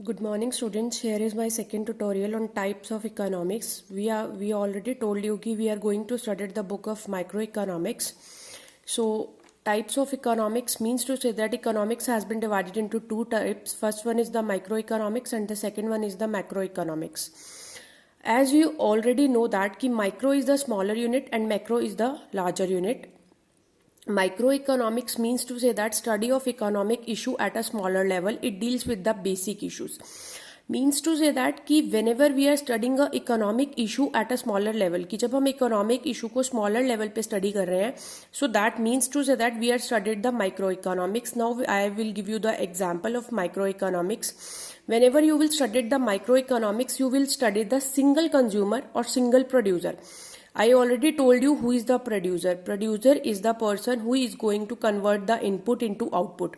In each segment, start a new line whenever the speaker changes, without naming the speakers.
Good morning students. Here is my second tutorial on types of economics. We already told you that we are going to study the book of microeconomics. So types of economics means to say that economics has been divided into two types. First one is the microeconomics and the second one is the macroeconomics. As you already know that ki micro is the smaller unit and macro is the larger unit. Microeconomics means to say that study of economic issue at a smaller level. It deals with the basic issues. Means to say that कि whenever we are studying a economic issue at a smaller level, कि जब हम economic issue को smaller level पे study कर रहे हैं, so that means to say that we are studied the microeconomics. Now I will give you the example of microeconomics. Whenever you will study the microeconomics, you will study the single consumer or single producer. I already told you who is the producer. Producer is the person who is going to convert the input into output.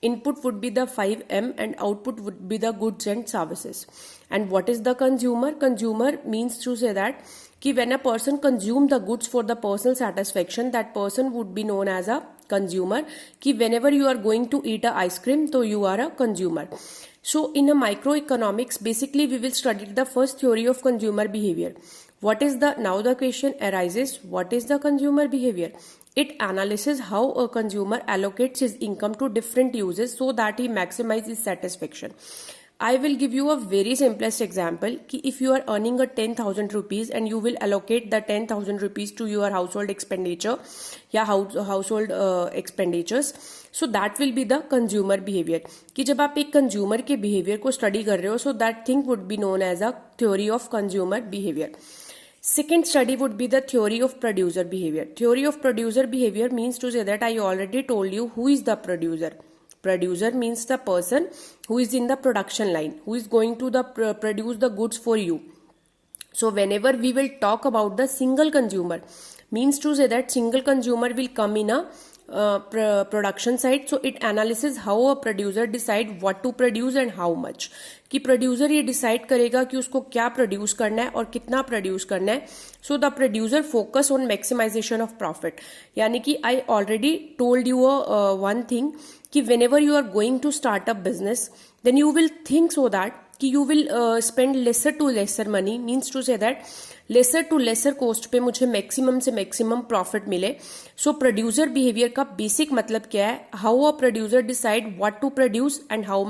Input would be the 5M and output would be the goods and services. And what is the consumer? Consumer means to say that कि when a person consume the goods for the personal satisfaction, that person would be known as a consumer. कि whenever you are going to eat a ice cream, so you are a consumer. So in a microeconomics, basically we will study the first theory of consumer behavior. Now the question arises, what is the consumer behavior? It analyzes how a consumer allocates his income to different uses so that he maximizes his satisfaction. I will give you a very simplest example कि if you are earning a 10,000 rupees and you will allocate the 10,000 rupees to your household expenditure या household expenditures, so that will be the consumer behavior. कि जब आप एक consumer के behavior को study कर रहे हो, so that thing would be known as a theory of consumer behavior. Second study would be the theory of producer behavior. Theory of producer behavior means to say that I already told you who is the producer. Producer means the person who is in the production line, who is going to produce the goods for you. So whenever we will talk about the single consumer, means to say that single consumer will come in a production side. So it analyzes how a producer decide what to produce and how much. कि producer ये decide करेगा कि उसको क्या produce करना है और कितना प्रोड्यूस करना है. So the producer focus on maximisation of profit. यानी कि I already told you one thing कि whenever you are going to start up business, then you will think so that कि you will spend lesser to lesser money. Means to say that lesser to lesser cost पे मुझे maximum से maximum profit मिले. So producer behaviour का basic मतलब क्या है? How a producer decide what to produce and how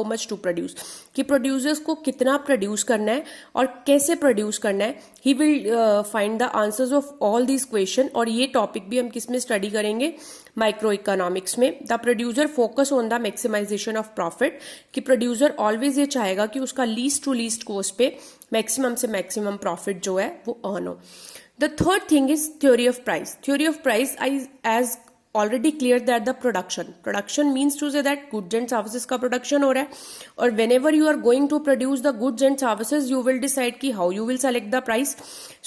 much to produce. कि producers को कितना प्रोड्यूस करना है और कैसे प्रोड्यूस करना है. He will find the answers of all these question. और ये टॉपिक भी हम किस में स्टडी करेंगे? माइक्रो इकोनॉमिक्स में. The producer focus on the maximization of profit. कि प्रोड्यूसर ऑलवेज ये चाहेगा कि उसका लीस्ट टू लीस्ट कॉस्ट पे मैक्सिमम से मैक्सिमम प्रॉफिट जो है वो अर्न हो. The third thing is theory of price. Theory of price as already clear that the production means to say that goods and services का production हो रहा है. और whenever you are going to produce the goods and services, you will decide कि how you will select the price.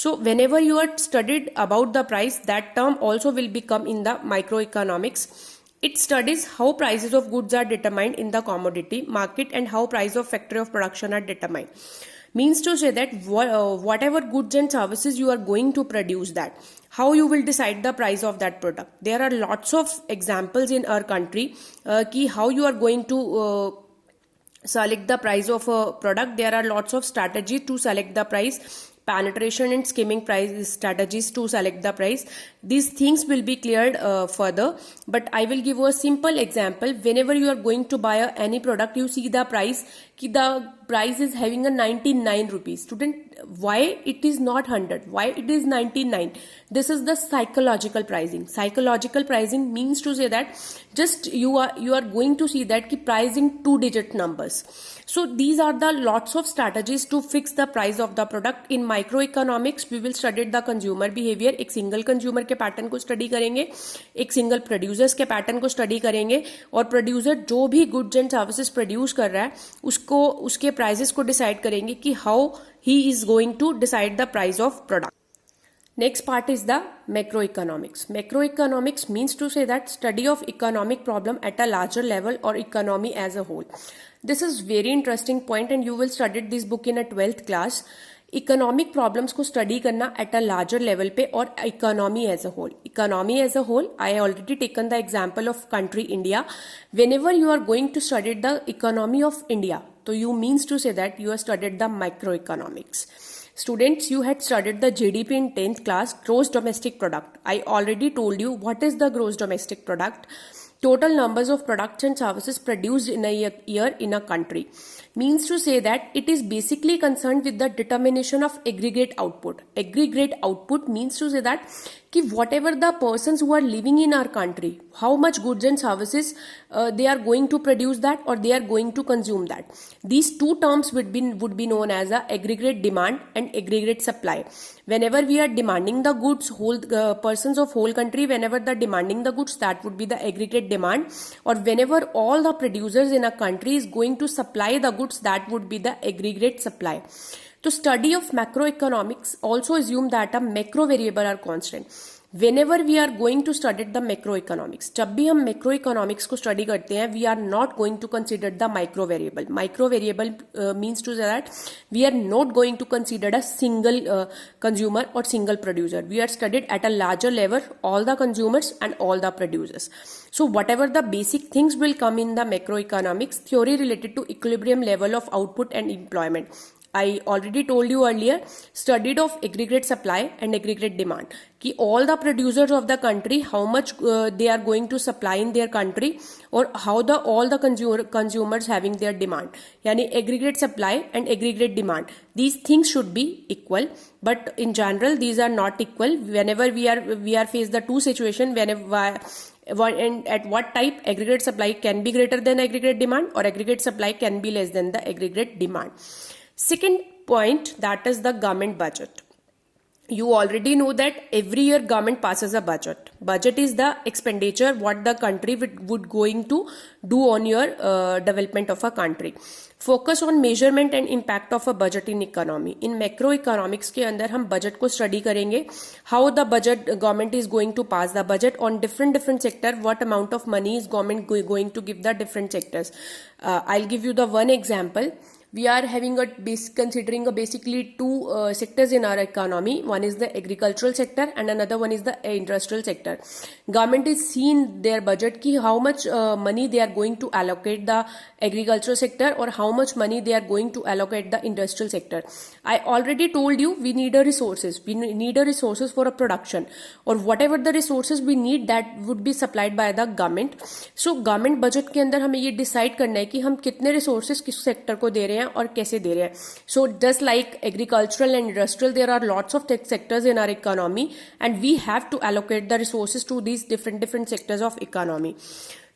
So whenever you are studied about the price, that term also will become in the microeconomics. It studies how prices of goods are determined in the commodity market and how price of factory of production are determined. Means to say that whatever goods and services you are going to produce, that how you will decide the price of that product. There are lots of examples in our country ki how you are going to select the price of a product. There are lots of strategies to select the price. Penetration and skimming price strategies to select the price. These things will be cleared further, but I will give you a simple example. Whenever you are going to buy any product, you see the price कि the price is having a 99 rupees. Student, why it is not 100? Why it is 99? This is the psychological pricing. Psychological pricing means to say that just you are going to see that कि pricing 2-digit numbers. So these are the lots of strategies to fix the price of the product. In microeconomics we will study the consumer behavior. एक single consumer के pattern को study करेंगे, एक single producers के pattern को study करेंगे, और producer जो भी गुड्स एंड सर्विसेज प्रोड्यूस कर रहा है उसके प्राइसेस को डिसाइड करेंगे कि how he is going to decide the price of product. Next part is the macroeconomics. Macroeconomics means to say that study of economic problem at a larger level or economy as a whole. This is very interesting point and you will study this book in a 12th class. Economic problems को study करना at a larger level पे और economy as a whole. Economy as a whole I already taken the example of country India. Whenever you are going to study the economy of India, तो you means to say that you have studied the microeconomics. Students, you had studied the GDP in 10th class, gross domestic product. I already told you what is the gross domestic product. Total numbers of products and services produced in a year in a country. Means to say that it is basically concerned with the determination of aggregate output. Aggregate output means to say that कि whatever the persons who are living in our country, how much goods and services they are going to produce that or they are going to consume that. These two terms would be known as the aggregate demand and aggregate supply. Whenever we are demanding the goods, whole persons of whole country, whenever they are demanding the goods, that would be the aggregate demand. Or whenever all the producers in a country is going to supply the goods, that would be the aggregate supply. तो study of macroeconomics also assume that a macro variable are constant. Whenever we are going to study the macroeconomics, जब भी हम macroeconomics को study करते हैं, we are not going to consider the micro variable. Micro variable means to say that we are not going to consider a single consumer or single producer. We are studied at a larger level, all the consumers and all the producers. So whatever the basic things will come in the macroeconomics theory related to equilibrium level of output and employment. I already told you earlier, studied of aggregate supply and aggregate demand. कि all the producers of the country, how much they are going to supply in their country, or how the all the consumers having their demand. यानी aggregate supply and aggregate demand. These things should be equal, but in general these are not equal. Whenever we are faced the two situation, whenever and at what type aggregate supply can be greater than aggregate demand or aggregate supply can be less than the aggregate demand. Second point, that is the government budget. You already know that every year government passes a budget. Budget is the expenditure what the country would going to do on your development of a country. Focus on measurement and impact of a budget in economy. In macroeconomics के अंदर हम budget को study करेंगे. How the budget government is going to pass the budget on different sector. What amount of money is government going to give the different sectors. I'll give you the one example. We are having considering basically two sectors in our economy. One is the agricultural sector and another one is the industrial sector. Government is seeing their budget ki how much money they are going to allocate the agricultural sector or how much money they are going to allocate the industrial sector. I already told you we need a resources. We need a resources for a production or whatever the resources we need that would be supplied by the government. So government budget के अंदर हमें ये decide करना है कि हम कितने resources किस sector को दे रहे हैं और कैसे दे रहे हैं. So just like agricultural and industrial, there are lots of sectors in our economy and we have to allocate the resources to these different sectors of economy.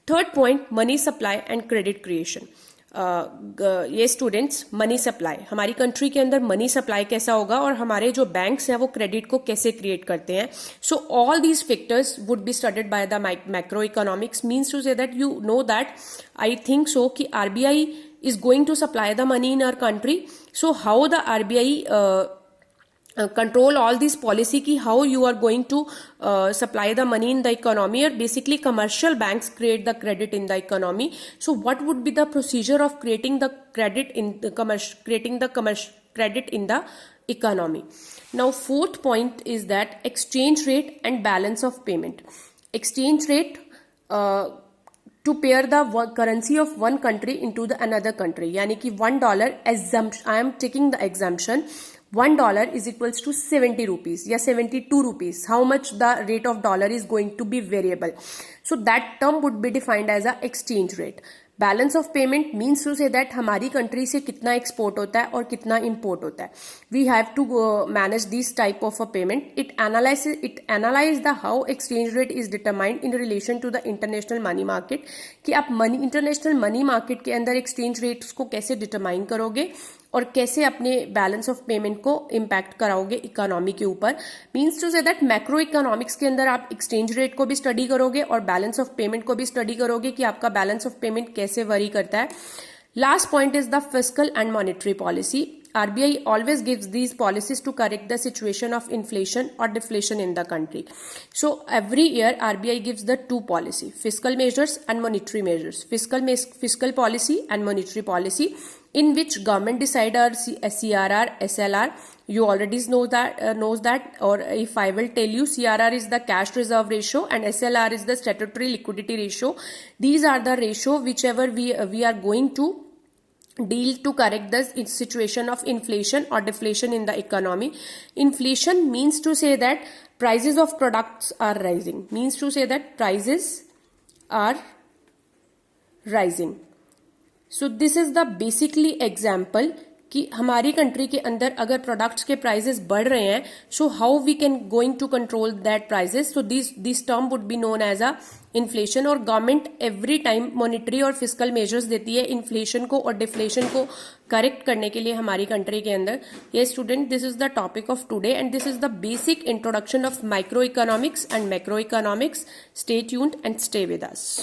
Third point, money supply and credit creation. ये students, money supply, हमारी country के अंदर money supply कैसा होगा और हमारे जो banks हैं वो क्रेडिट को कैसे क्रिएट करते हैं. So all these factors would be studied by the macro economics. Means to say that you know that I think so कि RBI is going to supply the money in our country. So how the RBI control all this policy ki how you are going to supply the money in the economy, or basically commercial banks create the credit in the economy. So what would be the procedure of creating the credit in the credit in the economy? Now fourth point is that exchange rate and balance of payment. Exchange rate to pair the currency of one country into the another country. यानी कि $1 assumption, I am taking the assumption, $1 is equals to 70 rupees या 72 rupees. How much the rate of dollar is going to be variable. So that term would be defined as a exchange rate. Balance of payment means to say that हमारी country से कितना export होता है और कितना import होता है. We have to manage this type of a payment. It analyse the how exchange rate is determined in relation to the international money market. कि आप इंटरनेशनल मनी मार्केट के अंदर एक्सचेंज रेट्स को कैसे डिटरमाइन करोगे और कैसे अपने बैलेंस ऑफ पेमेंट को इम्पैक्ट कराओगे इकोनॉमी के ऊपर. Means to say that macro economics के अंदर आप एक्सचेंज रेट को भी स्टडी करोगे और बैलेंस ऑफ पेमेंट को भी स्टडी करोगे कि आपका बैलेंस ऑफ पेमेंट कैसे वरी करता है. Last point is the fiscal and monetary policy. RBI always gives these policies to correct the situation of inflation or deflation in the country. So every year RBI gives the two policy, fiscal measures and monetary measures. Fiscal policy and monetary policy, in which government decide our CRR, SLR. You already knows that, or if I will tell you, CRR is the cash reserve ratio and SLR is the statutory liquidity ratio. These are the ratio whichever we are going to deal to correct the situation of inflation or deflation in the economy. Inflation means to say that prices of products are rising. Means to say that prices are rising. So this is the basically example कि हमारी country के अंदर अगर products के prices बढ़ रहे हैं, so how we can going to control that prices. So this term would be known as a inflation. और गवर्नमेंट एवरी टाइम मॉनिटरी और फिस्कल मेजर्स देती है इन्फ्लेशन को और डिफ्लेशन को करेक्ट करने के लिए हमारी कंट्री के अंदर. ये student, this is the topic of today and this is the basic introduction of micro economics and macro economics. Stay tuned and stay with us.